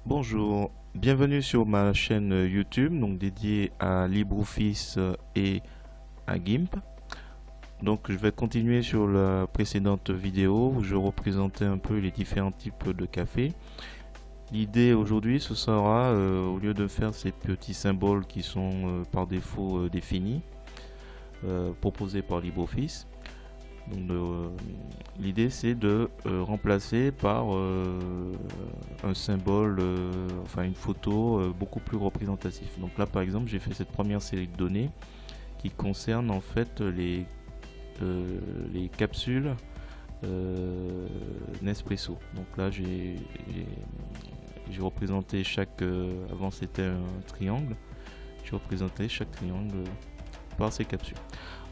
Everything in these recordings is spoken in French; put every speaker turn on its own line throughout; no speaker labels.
Bonjour, bienvenue sur ma chaîne YouTube, donc dédiée à LibreOffice et à GIMP. Donc je vais continuer sur la précédente vidéo où je représentais un peu les différents types de café. L'idée aujourd'hui ce sera, au lieu de faire ces petits symboles qui sont par défaut définis, proposés par LibreOffice, donc l'idée c'est de remplacer par un symbole, enfin une photo beaucoup plus représentatif. Donc là par exemple j'ai fait cette première série de données qui concerne en fait les capsules Nespresso. Donc là j'ai représenté chaque, avant c'était un triangle, j'ai représenté chaque triangle par ces capsules.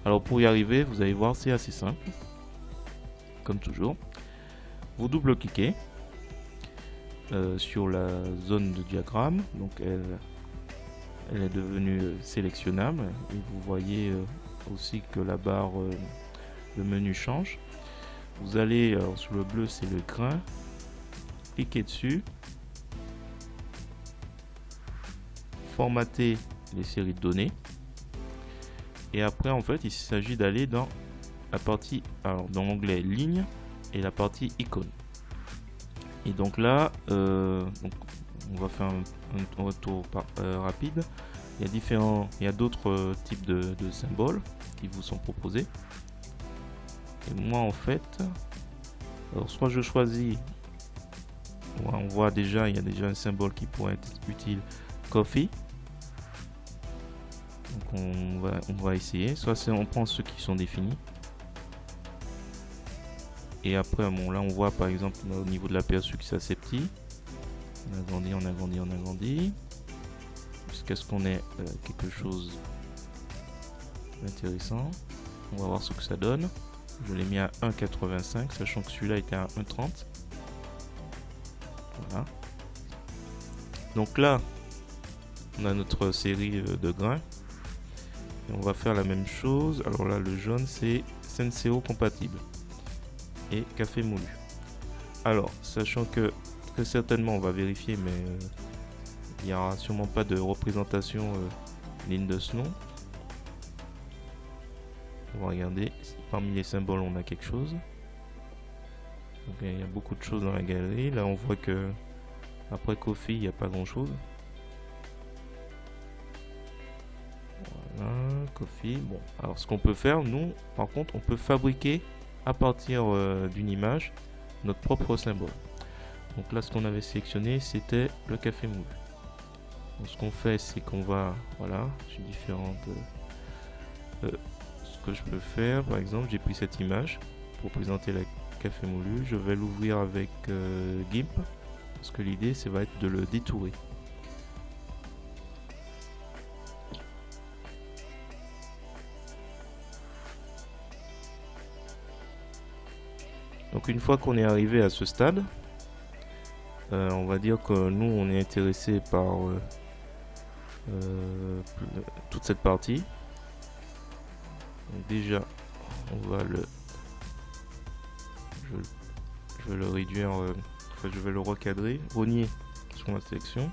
Alors pour y arriver, vous allez voir, c'est assez simple, comme toujours. Vous double-cliquez sur la zone de diagramme, donc elle est devenue sélectionnable et vous voyez aussi que la barre, le menu change. Vous allez, alors sur le bleu c'est le grain, cliquez dessus, formater les séries de données et après en fait il s'agit d'aller dans la partie, alors dans l'onglet ligne et la partie icône. Et donc là, donc on va faire un retour rapide. Il y a d'autres types de symboles qui vous sont proposés. Et moi en fait, alors soit je choisis, on voit déjà, il y a déjà un symbole qui pourrait être utile, coffee. Donc on va essayer, soit on prend ceux qui sont définis. Et après, bon, là on voit par exemple au niveau de l'aperçu que c'est assez petit. On agrandit, on agrandit, on agrandit. Jusqu'à ce qu'on ait quelque chose d'intéressant. On va voir ce que ça donne. Je l'ai mis à 1,85, sachant que celui-là était à 1,30. Voilà. Donc là, on a notre série de grains. Et on va faire la même chose. Alors là, le jaune, c'est Senseo compatible et café moulu. Alors, sachant que très certainement, on va vérifier, mais il n'y aura sûrement pas de représentation ligne de ce nom. On va regarder si parmi les symboles on a quelque chose. Donc, il y a beaucoup de choses dans la galerie. Là, on voit que après coffee, il n'y a pas grand chose. Voilà, coffee. Bon, alors ce qu'on peut faire, nous, par contre, on peut fabriquer à partir d'une image notre propre symbole. Donc là, ce qu'on avait sélectionné, c'était le café moulu. Donc, ce qu'on fait, c'est qu'on va, voilà, j'ai différentes. Ce que je peux faire, par exemple, j'ai pris cette image pour présenter le café moulu. Je vais l'ouvrir avec GIMP parce que l'idée, ça va être de le détourer. Donc une fois qu'on est arrivé à ce stade, on va dire que nous on est intéressé par toute cette partie. Donc déjà on va le je vais le réduire, enfin je vais le recadrer, rogner sur ma sélection.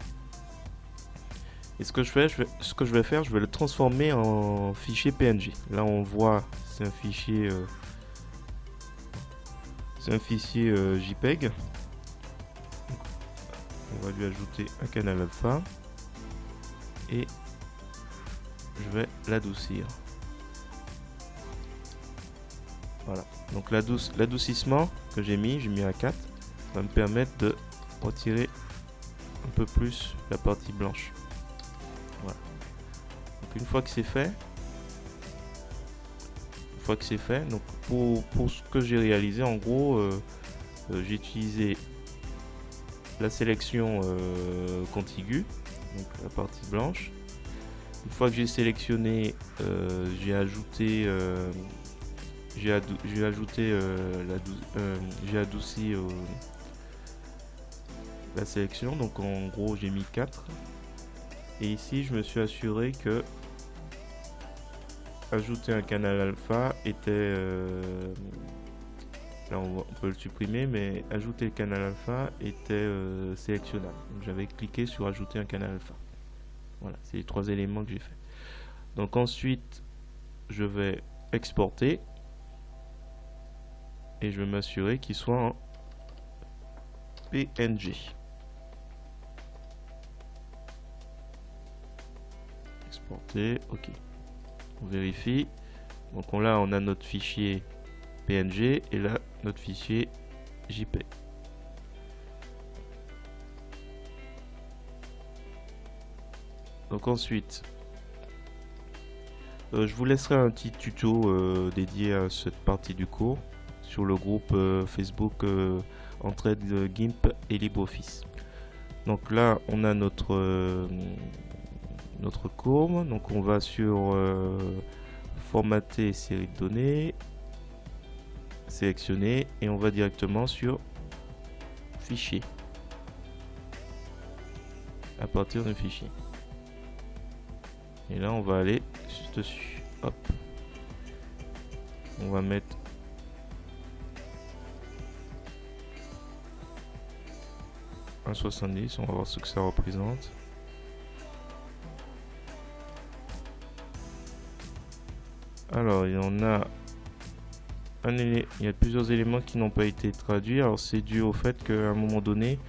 Et ce que je vais faire, je vais le transformer en fichier PNG. Là on voit c'est un fichier JPEG. On va lui ajouter un canal alpha et je vais l'adoucir. Voilà, donc l'adoucissement que j'ai mis à 4, va me permettre de retirer un peu plus la partie blanche. Voilà. Donc une fois que c'est fait, donc pour ce que j'ai réalisé, en gros, j'ai utilisé la sélection contiguë, donc la partie blanche. Une fois que j'ai sélectionné, j'ai ajouté adouci la sélection, donc en gros j'ai mis 4 et ici je me suis assuré que ajouter un canal alpha était Là, on peut le supprimer, mais ajouter le canal alpha était sélectionnable. Donc, j'avais cliqué sur ajouter un canal alpha. Voilà, c'est les 3 éléments que j'ai fait. Donc ensuite, je vais exporter et je vais m'assurer qu'il soit en PNG. Exporter, ok. On vérifie. Donc là, on a notre fichier PNG et là, notre fichier JPEG. Donc ensuite, je vous laisserai un petit tuto dédié à cette partie du cours sur le groupe Facebook Entraide GIMP et LibreOffice. Donc là, on a notre courbe. Donc on va sur formater série de données, sélectionner et on va directement sur fichier à partir d'un fichier. Et là, on va aller juste dessus. Hop. On va mettre un 70. On va voir ce que ça représente. Alors, il y en a il y a plusieurs éléments qui n'ont pas été traduits. Alors, c'est dû au fait qu'à un moment donné,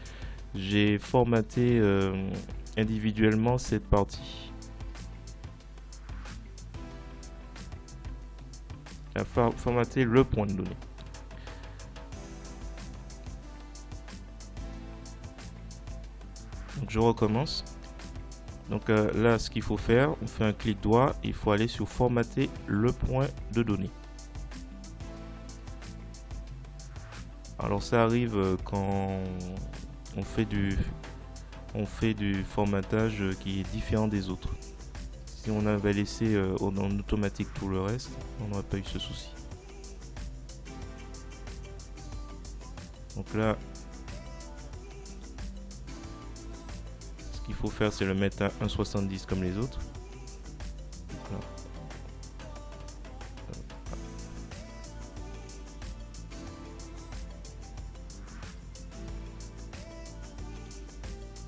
j'ai formaté individuellement cette partie. Formater le point de données. Donc je recommence. Donc là, ce qu'il faut faire, on fait un clic droit, il faut aller sur formater le point de données. Alors ça arrive quand on fait du formatage qui est différent des autres. Si on avait laissé en automatique tout le reste, on n'aurait pas eu ce souci. Donc là, ce qu'il faut faire, c'est le mettre à 1,70 comme les autres. Voilà.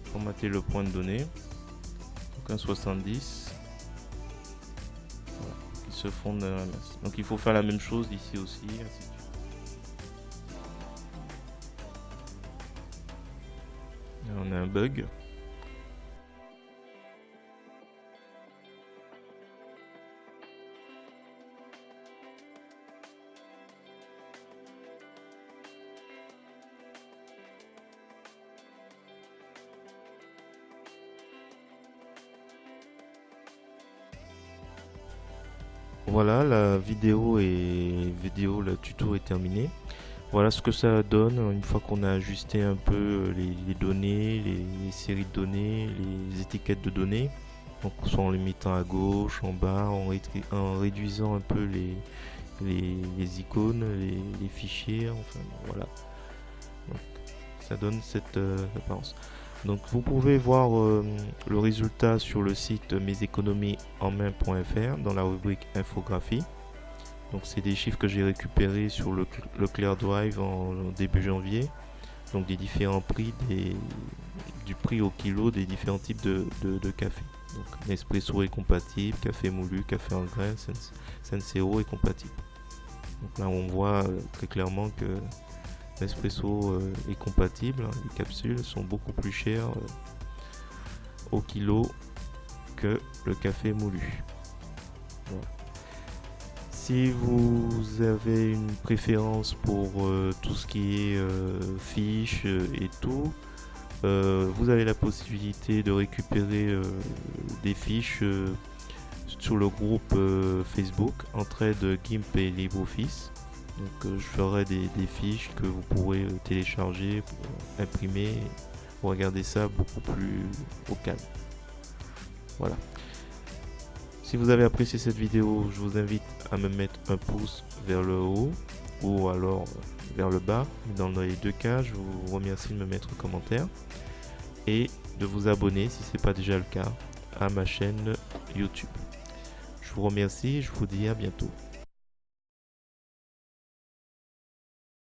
Formater le point de données. Donc 1,70. Voilà. Il se fonde dans la masse. Donc il faut faire la même chose ici aussi, ainsi de suite. Là, on a un bug. Voilà, le tuto est terminé. Voilà ce que ça donne une fois qu'on a ajusté un peu les données, les séries de données, les étiquettes de données. Donc soit en les mettant à gauche, en bas, en réduisant un peu les icônes, les fichiers, enfin voilà. Donc, ça donne cette apparence. Donc vous pouvez voir le résultat sur le site meséconomieenmain.fr dans la rubrique infographie. Donc c'est des chiffres que j'ai récupérés sur le Clear Drive en début janvier. Donc des différents prix, du prix au kilo des différents types de café. Donc Nespresso est compatible, café moulu, café en grains, Senseo est compatible. Donc là on voit très clairement que Nespresso est compatible. Les capsules sont beaucoup plus chères au kilo que le café moulu. Voilà. Si vous avez une préférence pour tout ce qui est fiches et tout, vous avez la possibilité de récupérer des fiches sur le groupe Facebook Entraide GIMP et LibreOffice. Donc je ferai des fiches que vous pourrez télécharger pour imprimer, pour regarder ça beaucoup plus au calme. Voilà. Si vous avez apprécié cette vidéo, je vous invite à me mettre un pouce vers le haut ou alors vers le bas. Dans les deux cas, je vous remercie de me mettre un commentaire et de vous abonner si ce n'est pas déjà le cas à ma chaîne YouTube. Je vous remercie et je vous dis à bientôt.